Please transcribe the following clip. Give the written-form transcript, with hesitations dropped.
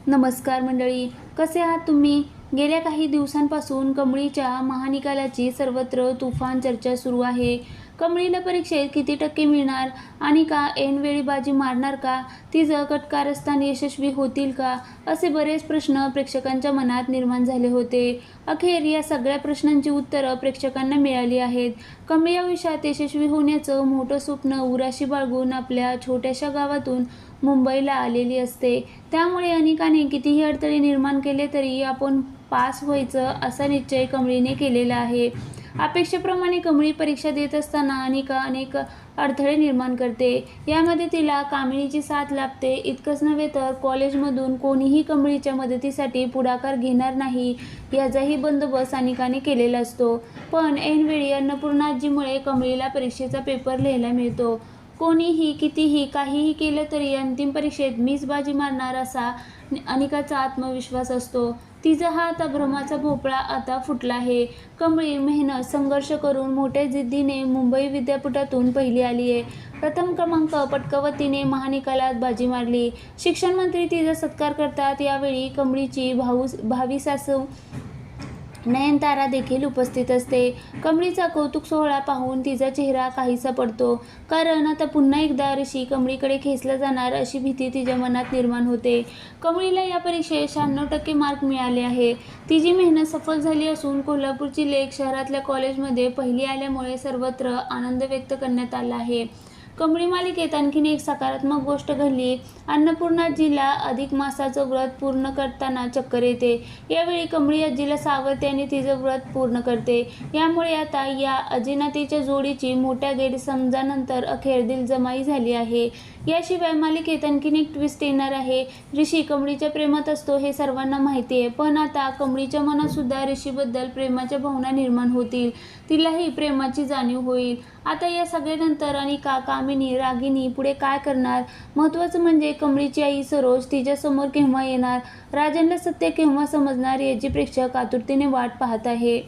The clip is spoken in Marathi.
नमस्कार मंडळी, कसे आहात तुम्ही? गेल्या काही दिवसांपासून कमळीच्या महानिकालाची सर्वत्र तुफान चर्चा सुरू आहे. कमळीला परीक्षेत किती टक्के मिळणार? आणि का ऐनवेळी बाजी मारणार का? तिचं कटकारस्थान यशस्वी होतील का? असे बरेच प्रश्न प्रेक्षकांच्या मनात निर्माण झाले होते. अखेर या सगळ्या प्रश्नांची उत्तरं प्रेक्षकांना मिळाली आहेत. कमळी आयुष्यात यशस्वी होण्याचं मोठं स्वप्न उराशी बाळगून आपल्या छोट्याशा गावातून मुंबईला आलेली असते. त्यामुळे अनेकांनी कितीही अडथळे निर्माण केले तरी आपण पास व्हायचं असा निश्चय कमळीने केलेला आहे. अपेक्षेप्रमाणे कमळी परीक्षा देत असताना अनेक अडथळे निर्माण करते. यामध्ये तिला कामिनीची साथ लाभते. इतकंच नव्हे तर कॉलेजमधून कोणीही कमळीच्या मदतीसाठी पुढाकार घेणार नाही याचाही बंदोबस्त अनेकांनी केलेला असतो. पण ऐनवेळी अन्नपूर्णाजीमुळे कमळीला परीक्षेचा पेपर लिहायला मिळतो. कोणीही कितीही काहीही केलं तरी अंतिम परीक्षेत मीच बाजी मारणार असा अनिकाचा आत्मविश्वास असतो. तिचा हा आता भ्रमाचा भोपळा आता फुटला आहे. कमळी मेहनत संघर्ष करून मोठ्या जिद्दीने मुंबई विद्यापीठातून पहिली आली आहे. प्रथम क्रमांक पटकावत तिने महानिकालात बाजी मारली. शिक्षण मंत्री तिचा सत्कार करतात. यावेळी कमळीची भावी सासू नयनतारा देखील उपस्थित असते. कमळीचा कौतुक सोहळा पाहून तिचा चेहरा काहीसा पडतो. कारण आता पुन्हा एकदा ऋषी कमळीकडे खेचला जाणार अशी भीती तिच्या मनात निर्माण होते. कमळीला या परीक्षेत 96% मार्क मिळाले आहे. तिची मेहनत सफल झाली असून कोल्हापूरची लेक शहरातल्या कॉलेजमध्ये पहिली आल्यामुळे सर्वत्र आनंद व्यक्त करण्यात आला आहे. कमळी मालिकेत आणखीन एक सकारात्मक गोष्ट घडली. अन्नपूर्णाजीला अधिक मासाचं व्रत पूर्ण करताना चक्कर येते. यावेळी कमळी आजीला सावरते आणि तिचं व्रत पूर्ण करते. यामुळे आता या अजिनातीच्या जोडीची मोठ्या गैरसमजानंतर अखेर दिलजमाई झाली आहे. याशिवाय मालिकेत आणखीन एक ट्विस्ट येणार आहे. ऋषी कमळीच्या प्रेमात असतो हे सर्वांना माहिती आहे. पण आता कमळीच्या मनात सुद्धा ऋषीबद्दल प्रेमाच्या भावना निर्माण होतील. तिलाही प्रेमाची जाणीव होईल. आता या सगळ्यानंतर अनिका, कामिनी, रागिनी पुढे काय करणार? महत्त्वाचं म्हणजे कमळीची आई सरोज तिच्यासमोर केव्हा येणार? राजनला सत्य केव्हा समजणार याची प्रेक्षक आतुरतेने वाट पाहत आहे.